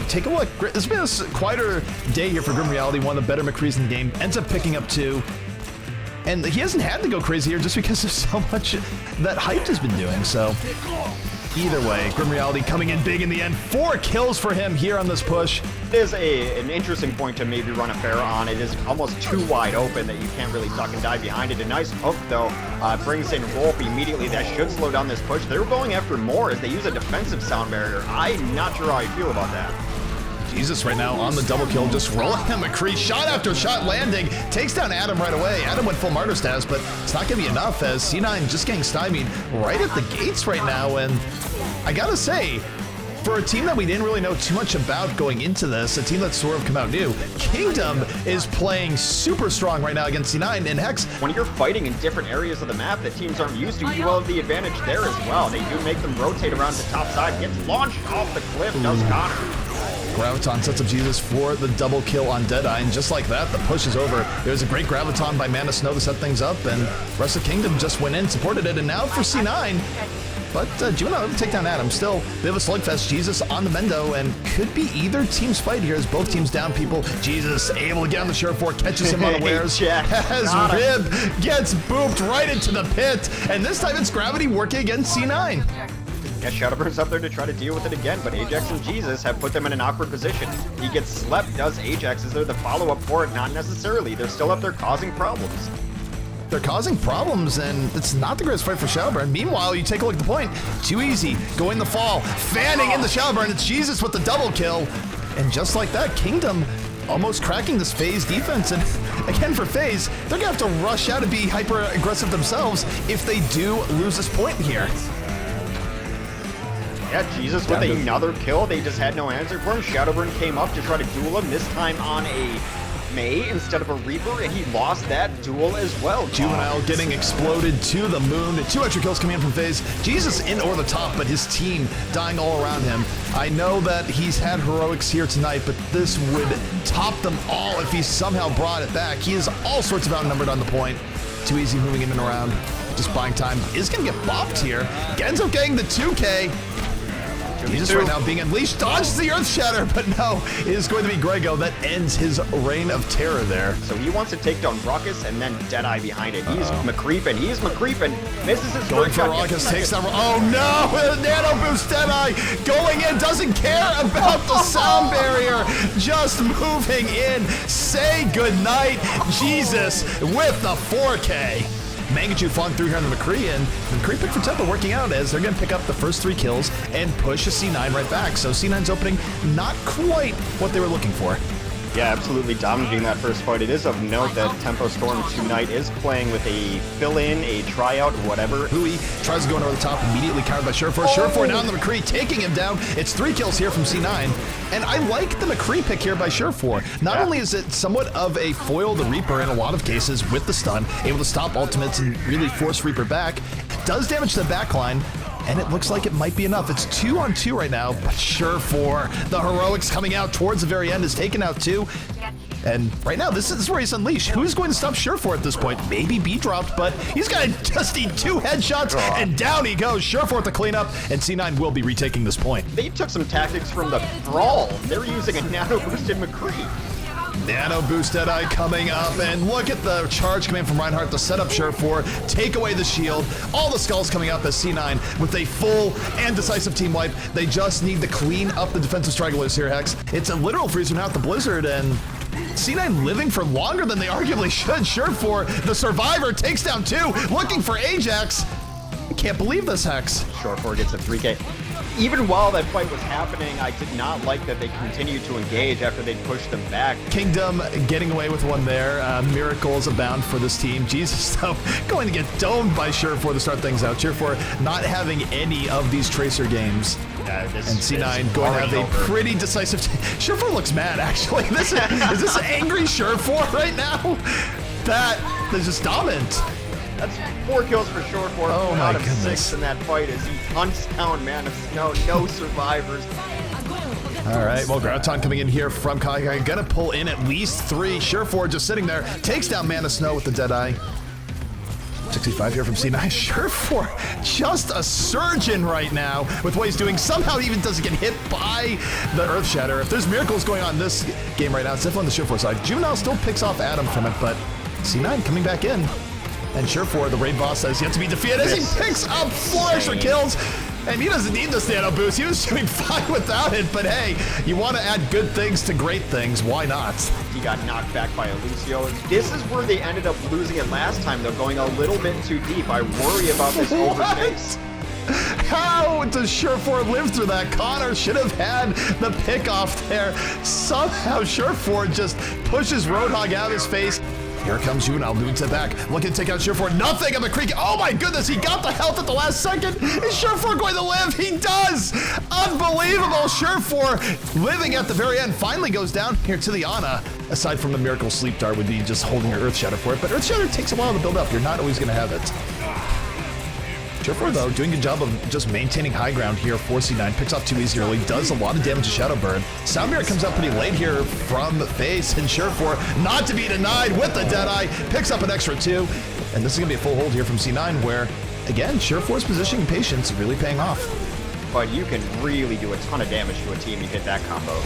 take a look. This has been a quieter day here for Grim Reality, one of the better McCrees in the game. Ends up picking up 2. And he hasn't had to go crazy here just because of so much that Hyped has been doing, so... Either way, Grim Reality coming in big in the end. 4 kills for him here on this push. It is an interesting point to maybe run a fair on. It is almost too wide open that you can't really duck and dive behind it. A nice hook, though, brings in Rolf immediately. That should slow down this push. They're going after more as they use a defensive sound barrier. I'm not sure how I feel about that. Jesus right now on the double kill, just rolling him. McCree, shot after shot landing, takes down Adam right away. Adam went full martyr status, but it's not going to be enough as C9 just getting stymied right at the gates right now. And I gotta say, for a team that we didn't really know too much about going into this, a team that sort of come out new, Kingdom is playing super strong right now against C9 and Hex. When you're fighting in different areas of the map that teams aren't used to, you will have the advantage there as well. They do make them rotate around the top side, gets launched off the cliff, does Connor. Graviton sets up Jesus for the double kill on Deadeye, and just like that, the push is over. There's a great Graviton by Mana Snow to set things up, and rest of Kingdom just went in, supported it, and now for C9. But Juno take down Adam. Still, bit of a slugfest. Jesus on the Mendo, and could be either team's fight here as both teams down people. Jesus able to get on the Surefour, catches him unawares. As Rib gets booped right into the pit, and this time it's Gravity working against C9. Yeah, Shadowburn's up there to try to deal with it again, but Ajax and Jesus have put them in an awkward position. He gets slept, does Ajax. Is there the follow-up for it? Not necessarily. They're still up there causing problems. They're causing problems, and it's not the greatest fight for Shadowburn. Meanwhile, you take a look at the point. Too easy. Going the fall. Fanning in the Shadowburn. It's Jesus with the double kill. And just like that, Kingdom almost cracking this FaZe defense. And again, for FaZe, they're going to have to rush out and be hyper-aggressive themselves if they do lose this point here. Yeah, Jesus with another kill. They just had no answer for him. Shadowburn came up to try to duel him, this time on a May instead of a Reaper, and he lost that duel as well. Juvenile getting exploded to the moon. 2 extra kills coming in from FaZe. Jesus in over the top, but his team dying all around him. I know that he's had heroics here tonight, but this would top them all if he somehow brought it back. He is all sorts of outnumbered on the point. Too easy moving in and around. Just buying time. Is going to get bopped here. Genzo getting the 2K. Jesus right now being unleashed, dodges the Earth Shatter, but no, it is going to be Grego that ends his reign of terror there. So he wants to take down Ruckus and then Deadeye behind it. He's McCreeping, misses his going for Ruckus, takes down, oh no, Nano Boost Deadeye going in, doesn't care about the sound barrier, just moving in, say goodnight, Jesus with the 4K. Mangachu falling through here on the McCree, and McCree pick for Tempo working out as they're going to pick up the first 3 kills and push a C9 right back. So C9's opening not quite what they were looking for. Yeah, absolutely dominating that first fight. It is of note that Tempo Storm tonight is playing with a fill-in, a tryout, whatever. Hui tries to go over the top, immediately countered by Surefour. Surefour down the McCree, taking him down. It's 3 kills here from C9. And I like the McCree pick here by Surefour. Not only is it somewhat of a foil to Reaper in a lot of cases with the stun, able to stop ultimates and really force Reaper back, does damage to the backline, and it looks like it might be enough. It's 2-on-2 right now, but Surefour, the heroics coming out towards the very end, is taken out 2. And right now, this is where he's unleashed. Who's going to stop Surefour at this point? Maybe B dropped, but he's got to just need 2 headshots, and down he goes. Surefour with the cleanup, and C9 will be retaking this point. They took some tactics from the Brawl. They're using a nano-boosted McCree. Nano Boost Deadeye coming up, and look at the charge coming from Reinhardt to set up Surefour, take away the shield. All the skulls coming up as C9 with a full and decisive team wipe. They just need to clean up the defensive stragglers here, Hex. It's a literal freeze from out the Blizzard, and C9 living for longer than they arguably should. Surefour, the survivor, takes down 2, looking for Ajax. I can't believe this, Hex. Surefour gets a 3K. Even while that fight was happening, I did not like that they continued to engage after they pushed them back. Kingdom getting away with one there. Miracles abound for this team. Jesus, though, going to get domed by Surefour to start things out. Surefour not having any of these Tracer games. And C9 going to have a pretty decisive... Surefour looks mad, actually. Is this angry Surefour right now? That is just dominant. That's 4 kills for Surefour. Oh my out of goodness. 6 in that fight as he hunts down Mana Snow. No survivors. All right, well, Graviton coming in here from Kai. Gonna pull in at least 3. Surefour just sitting there. Takes down Mana Snow with the Deadeye. 65 here from C9. Surefour, just a surgeon right now with what he's doing. Somehow he even doesn't get hit by the Earth Shatter. If there's miracles going on in this game right now, it's definitely on the Surefour side. Juvenile still picks off Adam from it, but C9 coming back in. And Surefour, the raid boss, has yet to be defeated as he picks up Flourish for kills. And he doesn't need the stand-up boost. He was doing fine without it, but hey, you want to add good things to great things. Why not? He got knocked back by Lucio. This is where they ended up losing it last time, though, going a little bit too deep. I worry about this overpace. How does Surefour live through that? Connor should have had the pick off there. Somehow Surefour just pushes Roadhog out of his face. Here comes Juvenile, moving to the back, looking to take out Surefour. Nothing on McCree. Oh my goodness, he got the health at the last second. Is Surefour going to live? He does! Unbelievable. Surefour living at the very end finally goes down here to the Ana. Aside from the Miracle Sleep Dart would be just holding your Earth Shatter for it, but Earth Shatter takes a while to build up. You're not always going to have it. Surefour, though, doing a good job of just maintaining high ground here for C9. Picks off 2 easy early, does a lot of damage to Shadow Burn. Soundbear comes out pretty late here from face, and Surefour, not to be denied with the Deadeye, picks up an extra 2. And this is going to be a full hold here from C9, where, again, Surefour's positioning and patience really paying off. But you can really do a ton of damage to a team you hit that combo.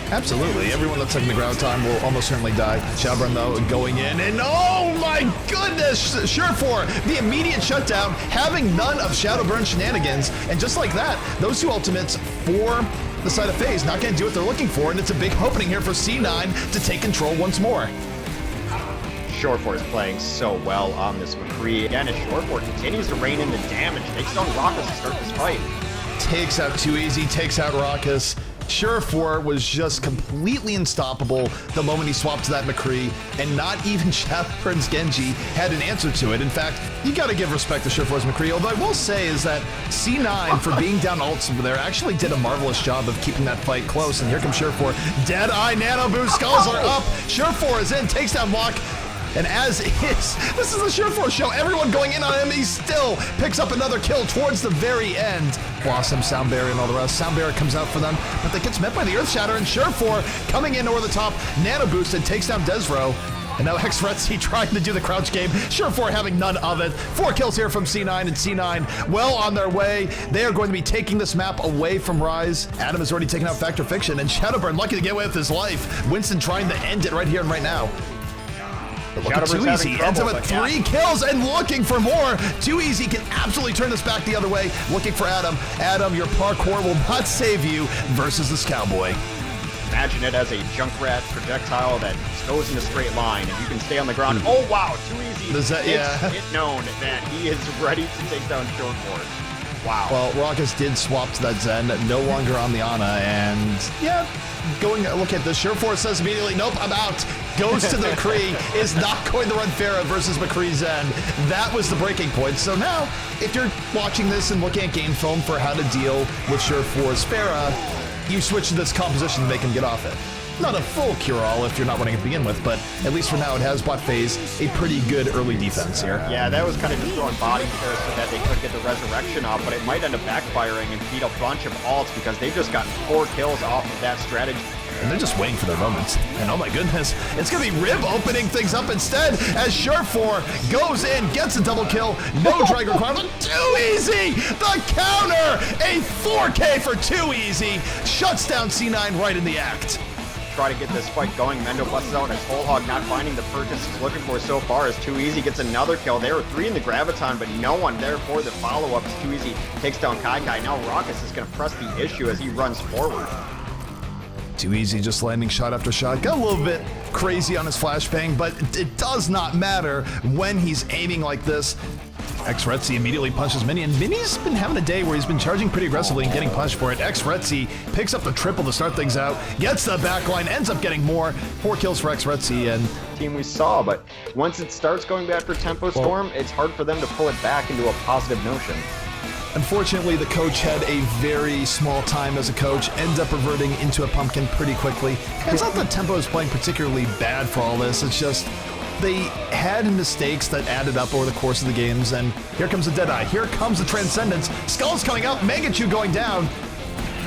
Absolutely. Everyone that's taking the ground time will almost certainly die. Shadowburn, though, going in, and oh my goodness! Surefour, the immediate shutdown, having none of Shadowburn shenanigans, and just like that, those 2 ultimates for the side of FaZe not going to do what they're looking for, and it's a big opening here for C9 to take control once more. Surefour is playing so well on this McCree. Again, as Surefour continues to rein in the damage, takes down Rockus to start this fight. Takes out 2 easy, takes out Rockus. Surefour was just completely unstoppable the moment he swapped to that McCree, and not even Shadowburn's Genji had an answer to it. In fact, you gotta give respect to Surefour's McCree, although I will say is that C9, for being down ults over there, actually did a marvelous job of keeping that fight close, and here comes Surefour. Deadeye Nano Boost, skulls are up, Surefour is in, takes down Block. And as is, this is the Surefour show. Everyone going in on him. He still picks up another kill towards the very end. Blossom, Soundberry, and all the rest. Soundberry comes out for them, but that gets met by the Earth Shatter, and Surefour coming in over the top, nano boosted, takes down Desro. And now Xretzy trying to do the crouch game. Surefour having none of it. 4 kills here from C9, and C9 well on their way. They are going to be taking this map away from Rise. Adam has already taken out Factor Fiction, and Shadowburn lucky to get away with his life. Winston trying to end it right here and right now. Look at 2 easy, ends up with 3 kills and looking for more. 2 easy can absolutely turn this back the other way. Looking for Adam. Adam, your parkour will not save you versus this cowboy. Imagine it as a Junkrat projectile that goes in a straight line, and you can stay on the ground. Oh wow, 2 easy. Does that, yeah. It's known that he is ready to take down Surefour. Wow. Well, Rockus did swap to that Zen, no longer on the Ana, and yeah, going look at this. Surefour says immediately, nope, I'm out. Goes to the McCree, is not going to run Pharah versus McCree Zen. That was the breaking point. So now, if you're watching this and looking at game film for how to deal with Surefour's Pharah, you switch to this composition to make him get off it. Not a full cure-all if you're not running it to begin with, but at least for now it has bought FaZe a pretty good early defense here. Yeah, that was kind of just throwing bodies there so that they could get the resurrection off, but it might end up backfiring and feed a bunch of ults because they've just gotten 4 kills off of that strategy. And they're just waiting for their moments. And oh my goodness, it's gonna be Rib opening things up instead as Surefour goes in, gets a double kill, no drag requirement, 2 easy! The counter! A 4K for 2 easy, shuts down C9 right in the act. Try to get this fight going. Mendo busts out as Whole Hog not finding the purchase he's looking for so far as 2 easy gets another kill. There were 3 in the Graviton, but no one there for the follow-up as 2 easy takes down Kai Kai. Now Rockus is gonna press the issue as he runs forward. 2 easy, just landing shot after shot. Got a little bit crazy on his flashbang, but it does not matter when he's aiming like this. Xretzy immediately punches Mini, and Mini's been having a day where he's been charging pretty aggressively and getting punched for it. Xretzy picks up the triple to start things out, gets the backline, ends up getting more. 4 kills for Xretzy, and team we saw, but once it starts going bad for Tempo Storm, it's hard for them to pull it back into a positive notion. Unfortunately, the coach had a very small time as a coach, ends up reverting into a pumpkin pretty quickly. And it's not that Tempo is playing particularly bad for all this, it's just they had mistakes that added up over the course of the games, and here comes the Deadeye, here comes the Transcendence, Skull's coming up, Megachu going down,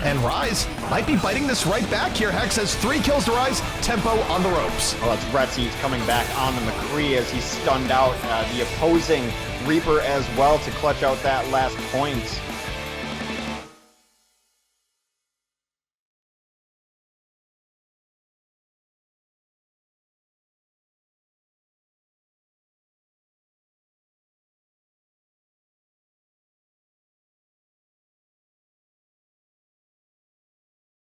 and Rise might be biting this right back here. Hex has 3 kills to Rise, Tempo on the ropes. Well, it's Retzy coming back on the McCree as he's stunned out the opposing Reaper as well to clutch out that last point.